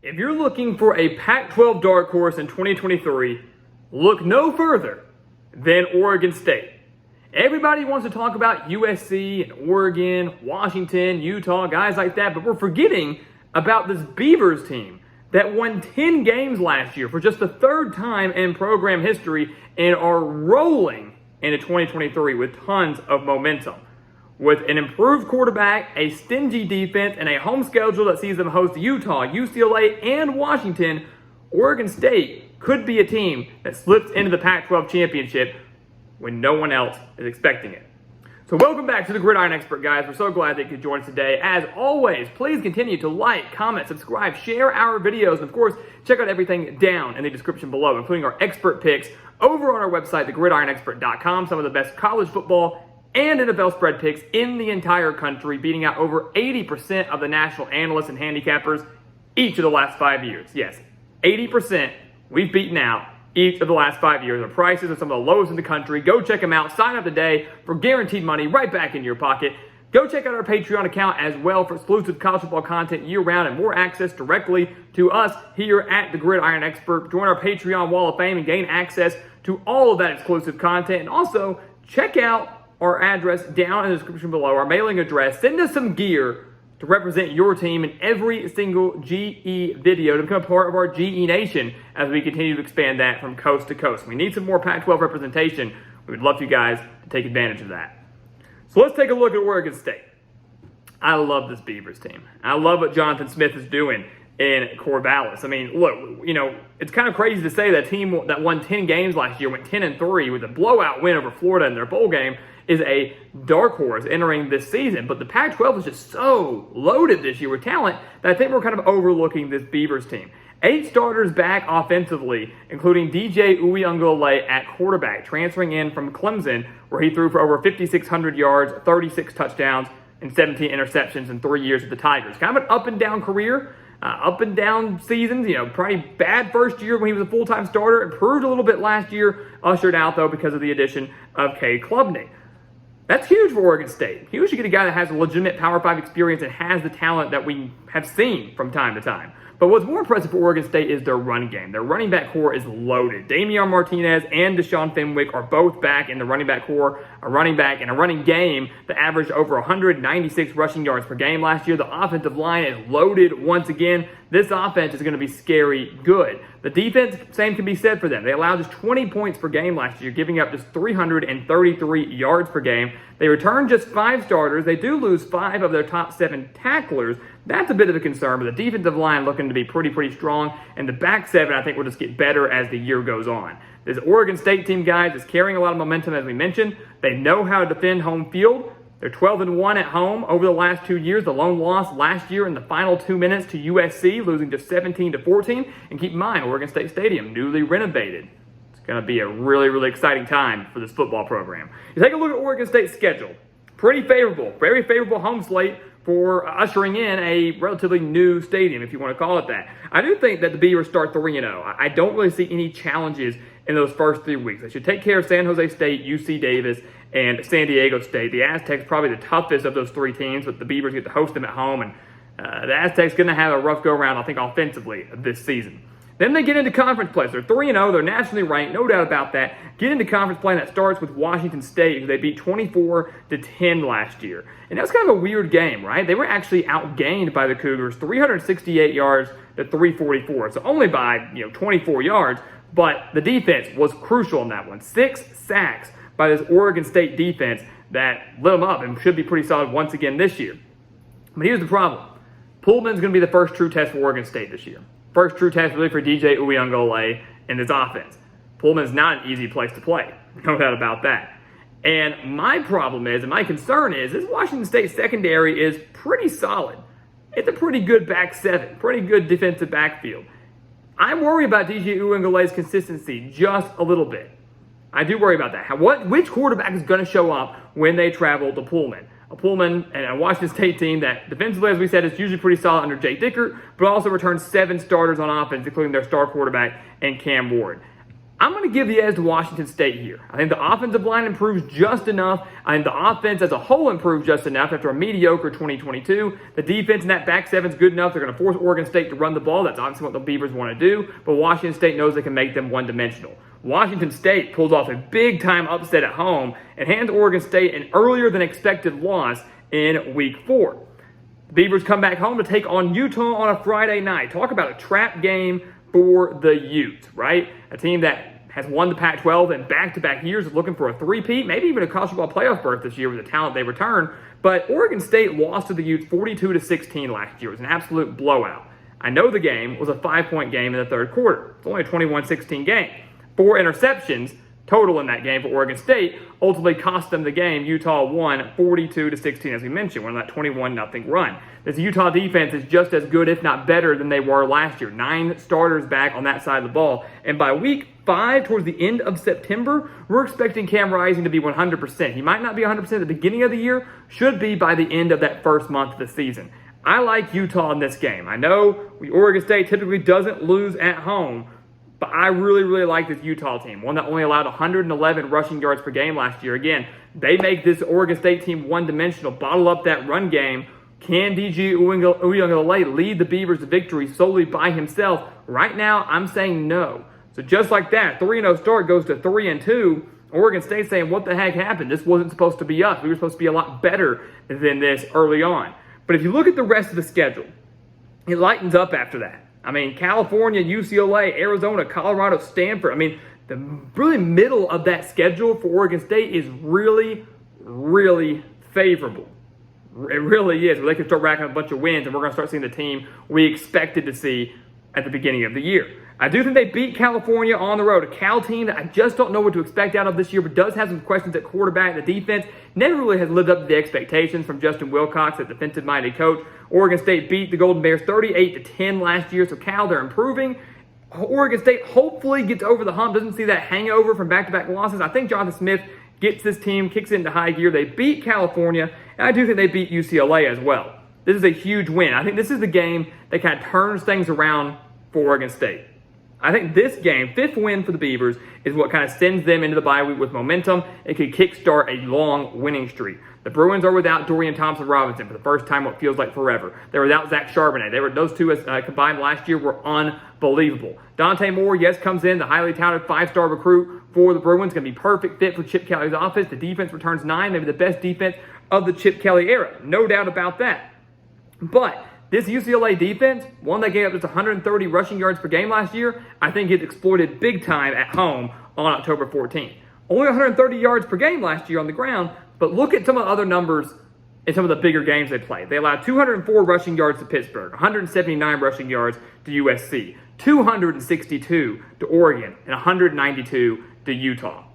If you're looking for a Pac-12 dark horse in 2023, look no further than Oregon State. Everybody wants to talk about USC and Oregon, Washington, Utah, guys like that, but we're forgetting about this Beavers team that won 10 games last year for just the third time in program history and are rolling into 2023 with tons of momentum. With an improved quarterback, a stingy defense, and a home schedule that sees them host Utah, UCLA, and Washington, Oregon State could be a team that slips into the Pac-12 championship when no one else is expecting it. So welcome back to the Gridiron Expert, guys. We're so glad that you could join us today. As always, please continue to like, comment, subscribe, share our videos, and of course, check out everything down in the description below, including our expert picks over on our website, thegridironexpert.com, some of the best college football and NFL spread picks in the entire country, beating out over 80% of the national analysts and handicappers each of the last 5 years. Yes, 80% we've beaten out each of the last 5 years. Our prices are some of the lowest in the country. Go check them out. Sign up today for guaranteed money right back in your pocket. Go check out our Patreon account as well for exclusive college football content year-round and more access directly to us here at the Gridiron Expert. Join our Patreon Wall of Fame and gain access to all of that exclusive content. And also, check out our address down in the description below, our mailing address. Send us some gear to represent your team in every single GE video to become part of our GE Nation as we continue to expand that from coast to coast. We need some more Pac-12 representation. We would love for you guys to take advantage of that. So let's take a look at Oregon State. I love this Beavers team. I love what Jonathan Smith is doing in Corvallis. I mean, look, it's kind of crazy to say that team that won 10 games last year went 10-3 with a blowout win over Florida in their bowl game is a dark horse entering this season. But the Pac-12 is just so loaded this year with talent that I think we're kind of overlooking this Beavers team. 8 starters back offensively, including DJ Uiagalelei at quarterback, transferring in from Clemson, where he threw for over 5,600 yards, 36 touchdowns, and 17 interceptions in 3 years with the Tigers. Kind of an up-and-down career. Up and down seasons, probably bad first year when he was a full-time starter. Improved a little bit last year, ushered out, though, because of the addition of Cade Klubnik. That's huge for Oregon State. Huge to get a guy that has a legitimate Power 5 experience and has the talent that we have seen from time to time. But what's more impressive for Oregon State is their run game. Their running back core is loaded. Damian Martinez and Deshaun Fenwick are both back in the running back core, a running back and a running game that averaged over 196 rushing yards per game last year. The offensive line is loaded once again. This offense is going to be scary good. The defense, same can be said for them. They allowed just 20 points per game last year, giving up just 333 yards per game. They returned just 5 starters. They do lose 5 of their top 7 tacklers. That's a bit of a concern, but the defensive line looking to be pretty strong. And the back 7, I think, will just get better as the year goes on. This Oregon State team, guys, is carrying a lot of momentum, as we mentioned. They know how to defend home field. They're 12-1 at home over the last 2 years. The lone loss last year in the final 2 minutes to USC, losing just 17-14. And keep in mind, Oregon State Stadium, newly renovated. It's going to be a really exciting time for this football program. You take a look at Oregon State's schedule. Pretty favorable, very favorable home slate for ushering in a relatively new stadium, if you want to call it that. I do think that the Beavers start 3-0. I don't really see any challenges in those first 3 weeks. They should take care of San Jose State, UC Davis, and San Diego State. The Aztecs probably the toughest of those 3 teams, but the Beavers get to host them at home, and the Aztecs going to have a rough go-around, I think, offensively this season. Then they get into conference play. They're 3-0. They're nationally ranked, no doubt about that. Get into conference play, and that starts with Washington State, who they beat 24-10 last year. And that was kind of a weird game, right? They were actually outgained by the Cougars, 368 yards to 344. So only by 24 yards, but the defense was crucial in that one. 6 sacks by this Oregon State defense that lit them up and should be pretty solid once again this year. But here's the problem. Pullman's going to be the first true test for Oregon State this year. First true test really for DJ Uiagalelei in this offense. Pullman's not an easy place to play. No doubt about that. And my problem is, and my concern is, this Washington State secondary is pretty solid. It's a pretty good back 7, pretty good defensive backfield. I worry about DJ Uiagalelei's consistency just a little bit. I do worry about that. Which quarterback is going to show up when they travel to Pullman? A Pullman and a Washington State team that defensively, as we said, is usually pretty solid under Jake Dickert, but also returns 7 starters on offense, including their star quarterback and Cam Ward. I'm going to give the edge to Washington State here. I think the offensive line improves just enough. I think the offense as a whole improves just enough after a mediocre 2022. The defense in that back seven is good enough. They're going to force Oregon State to run the ball. That's obviously what the Beavers want to do. But Washington State knows they can make them one-dimensional. Washington State pulls off a big-time upset at home and hands Oregon State an earlier-than-expected loss in Week 4. The Beavers come back home to take on Utah on a Friday night. Talk about a trap game for the Utes, right? A team that has won the Pac-12 in back-to-back years, is looking for a three-peat, maybe even a college football playoff berth this year with the talent they return. But Oregon State lost to the Utes 42-16 last year. It was an absolute blowout. I know the game was a 5-point game in the third quarter. It's only a 21-16 game. 4 interceptions total in that game for Oregon State ultimately cost them the game. Utah won 42-16, as we mentioned, won that 21-0 run. This Utah defense is just as good, if not better, than they were last year. 9 starters back on that side of the ball. And by week 5, towards the end of September, we're expecting Cam Rising to be 100%. He might not be 100% at the beginning of the year, should be by the end of that first month of the season. I like Utah in this game. I know Oregon State typically doesn't lose at home, but I really, really like this Utah team, one that only allowed 111 rushing yards per game last year. Again, they make this Oregon State team one-dimensional, bottle up that run game. Can D.G. Uiagalelei lead the Beavers to victory solely by himself? Right now, I'm saying no. So just like that, 3-0 start goes to 3-2. Oregon State saying, what the heck happened? This wasn't supposed to be us. We were supposed to be a lot better than this early on. But if you look at the rest of the schedule, it lightens up after that. I mean, California, UCLA, Arizona, Colorado, Stanford. I mean, the really middle of that schedule for Oregon State is really, really favorable. It really is, where they can start racking up a bunch of wins, and we're going to start seeing the team we expected to see at the beginning of the year. I do think they beat California on the road, a Cal team that I just don't know what to expect out of this year, but does have some questions at quarterback. The defense never really has lived up to the expectations from Justin Wilcox, the defensive-minded coach. Oregon State beat the Golden Bears 38-10 last year, so Cal, they're improving. Oregon State hopefully gets over the hump, doesn't see that hangover from back-to-back losses. I think Jonathan Smith gets this team, kicks it into high gear. They beat California, and I do think they beat UCLA as well. This is a huge win. I think this is the game that kind of turns things around for Oregon State. I think this game, 5th win for the Beavers, is what kind of sends them into the bye week with momentum. It could kickstart a long winning streak. The Bruins are without Dorian Thompson-Robinson for the first time what feels like forever. They're without Zach Charbonnet. Those two combined last year were unbelievable. Dante Moore, yes, comes in, the highly touted 5-star recruit for the Bruins. Going to be perfect fit for Chip Kelly's offense. The defense returns 9, maybe the best defense of the Chip Kelly era. No doubt about that. But this UCLA defense, one that gave up just 130 rushing yards per game last year, I think it's exploited big time at home on October 14th. Only 130 yards per game last year on the ground, but look at some of the other numbers in some of the bigger games they played. They allowed 204 rushing yards to Pittsburgh, 179 rushing yards to USC, 262 to Oregon, and 192 to Utah.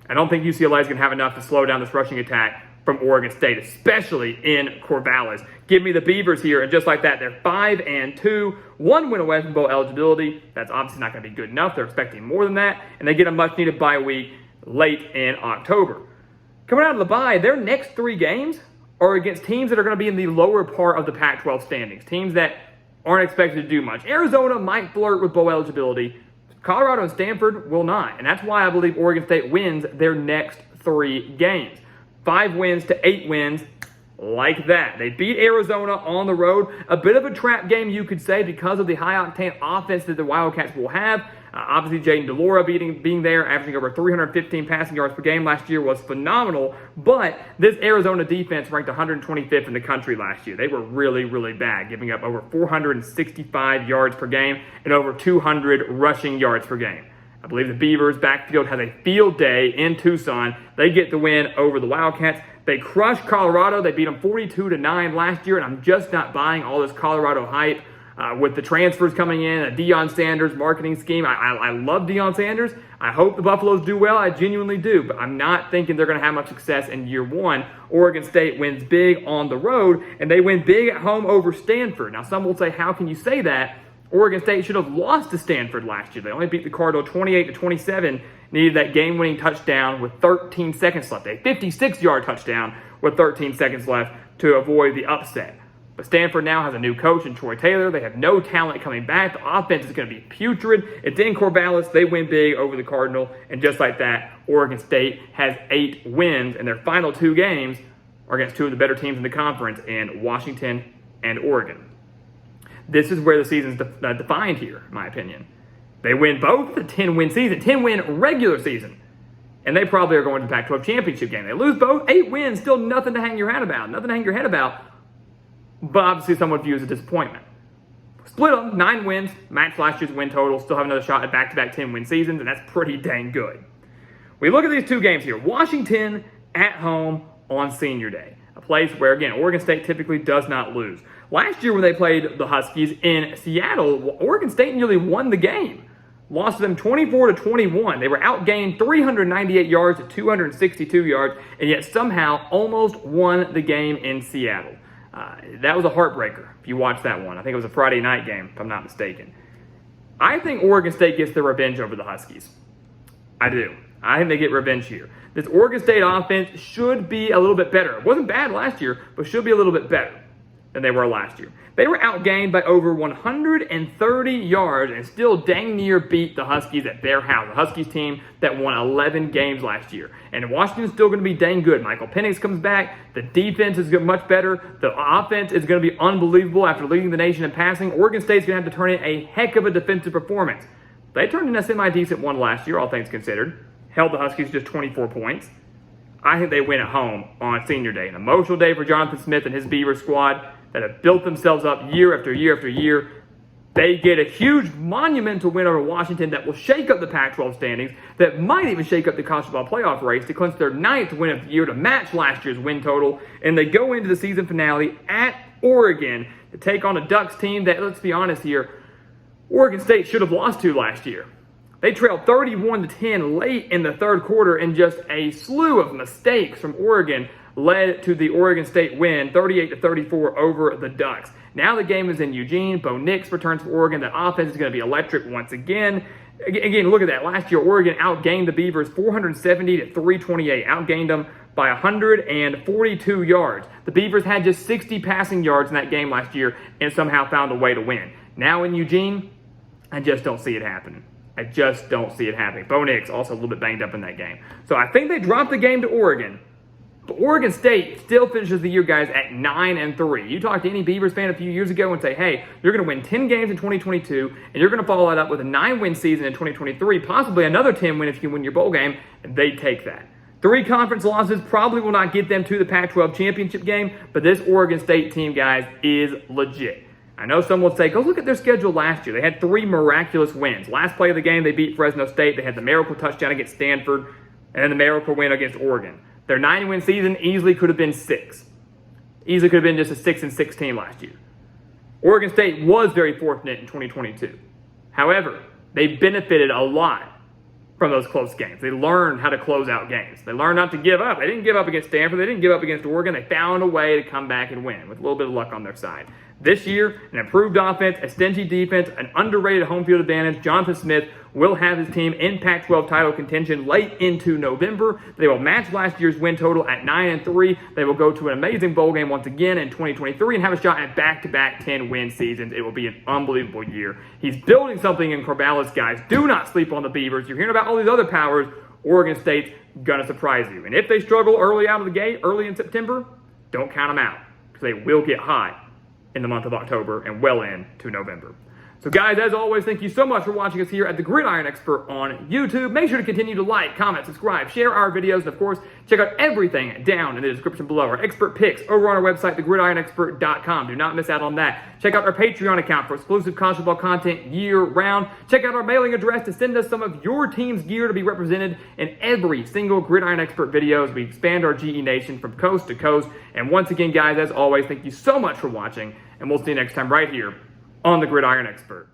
I don't think UCLA is going to have enough to slow down this rushing attack from Oregon State, especially in Corvallis. Give me the Beavers here, and just like that, they're 5-2, 1 win away from bowl eligibility. That's obviously not going to be good enough. They're expecting more than that, and they get a much-needed bye week late in October. Coming out of the bye, their next 3 games are against teams that are going to be in the lower part of the Pac-12 standings, teams that aren't expected to do much. Arizona might flirt with bowl eligibility. Colorado and Stanford will not, and that's why I believe Oregon State wins their next 3 games. 5 wins to 8 wins, like that. They beat Arizona on the road. A bit of a trap game, you could say, because of the high-octane offense that the Wildcats will have. Obviously, Jaden DeLora being there, averaging over 315 passing yards per game last year was phenomenal. But this Arizona defense ranked 125th in the country last year. They were really, really bad, giving up over 465 yards per game and over 200 rushing yards per game. I believe the Beavers' backfield has a field day in Tucson. They get the win over the Wildcats. They crushed Colorado. They beat them 42-9 last year, and I'm just not buying all this Colorado hype with the transfers coming in, a Deion Sanders marketing scheme. I love Deion Sanders. I hope the Buffaloes do well. I genuinely do, but I'm not thinking they're going to have much success in year 1. Oregon State wins big on the road, and they win big at home over Stanford. Now, some will say, how can you say that? Oregon State should have lost to Stanford last year. They only beat the Cardinals 28-27, needed that game-winning touchdown with 13 seconds left. A 56-yard touchdown with 13 seconds left to avoid the upset. But Stanford now has a new coach in Troy Taylor. They have no talent coming back. The offense is going to be putrid. It's in Corvallis. They win big over the Cardinal. And just like that, Oregon State has 8 wins, and their final 2 games are against 2 of the better teams in the conference in Washington and Oregon. This is where the season's defined here, in my opinion. They win both the 10-win season, 10-win regular season, and they probably are going to the Pac-12 championship game. They lose both, 8 wins, still nothing to hang your head about. But obviously some would view as a disappointment. Split them, 9 wins, match last year's win total, still have another shot at back-to-back 10-win seasons, and that's pretty dang good. We look at these 2 games here. Washington at home on Senior Day, a place where, again, Oregon State typically does not lose. Last year when they played the Huskies in Seattle, Oregon State nearly won the game. Lost to them 24-21. They were outgained 398 yards to 262 yards, and yet somehow almost won the game in Seattle. That was a heartbreaker if you watch that one. I think it was a Friday night game, if I'm not mistaken. I think Oregon State gets their revenge over the Huskies. I do. I think they get revenge here. This Oregon State offense should be a little bit better. It wasn't bad last year, but should be a little bit better than they were last year. They were outgained by over 130 yards and still dang near beat the Huskies at their house. The Huskies team that won 11 games last year. And Washington's still going to be dang good. Michael Penix comes back. The defense is much better. The offense is going to be unbelievable after leading the nation in passing. Oregon State's going to have to turn in a heck of a defensive performance. They turned in a semi-decent one last year, all things considered. Held the Huskies just 24 points. I think they win at home on Senior Day. An emotional day for Jonathan Smith and his Beaver squad that have built themselves up year after year after year. They get a huge monumental win over Washington that will shake up the Pac-12 standings, that might even shake up the college football playoff race to clinch their 9th win of the year to match last year's win total. And they go into the season finale at Oregon to take on a Ducks team that, let's be honest here, Oregon State should have lost to last year. They trailed 31-10 late in the third quarter, and just a slew of mistakes from Oregon led to the Oregon State win, 38-34 over the Ducks. Now the game is in Eugene. Bo Nix returns for Oregon. The offense is going to be electric once again. Again, look at that. Last year, Oregon outgained the Beavers 470-328. Outgained them by 142 yards. The Beavers had just 60 passing yards in that game last year and somehow found a way to win. Now in Eugene, I just don't see it happening. I just don't see it happening. Bo Nix also a little bit banged up in that game. So I think they dropped the game to Oregon. But Oregon State still finishes the year, guys, at 9-3. You talk to any Beavers fan a few years ago and say, hey, you're going to win 10 games in 2022, and you're going to follow that up with a 9-win season in 2023, possibly another 10-win if you win your bowl game, and they take that. 3 conference losses probably will not get them to the Pac-12 championship game, but this Oregon State team, guys, is legit. I know some will say, go look at their schedule last year. They had 3 miraculous wins. Last play of the game, they beat Fresno State. They had the miracle touchdown against Stanford, and then the miracle win against Oregon. Their 9-win season easily could have been 6. Easily could have been just a 6-6 team last year. Oregon State was very fortunate in 2022. However, they benefited a lot from those close games. They learned how to close out games. They learned not to give up. They didn't give up against Stanford. They didn't give up against Oregon. They found a way to come back and win with a little bit of luck on their side. This year, an improved offense, a stingy defense, an underrated home field advantage. Jonathan Smith will have his team in Pac-12 title contention late into November. They will match last year's win total at 9-3. They will go to an amazing bowl game once again in 2023 and have a shot at back-to-back 10-win seasons. It will be an unbelievable year. He's building something in Corvallis, guys. Do not sleep on the Beavers. You're hearing about all these other powers. Oregon State's going to surprise you. And if they struggle early out of the gate, early in September, don't count them out because they will get hot in the month of October and well into November. So guys, as always, thank you so much for watching us here at the Gridiron Expert on YouTube. Make sure to continue to like, comment, subscribe, share our videos, and of course, check out everything down in the description below. Our expert picks over on our website, thegridironexpert.com. Do not miss out on that. Check out our Patreon account for exclusive college football content year-round. Check out our mailing address to send us some of your team's gear to be represented in every single Gridiron Expert video as we expand our GE Nation from coast to coast. And once again, guys, as always, thank you so much for watching, and we'll see you next time right here on the Gridiron Expert.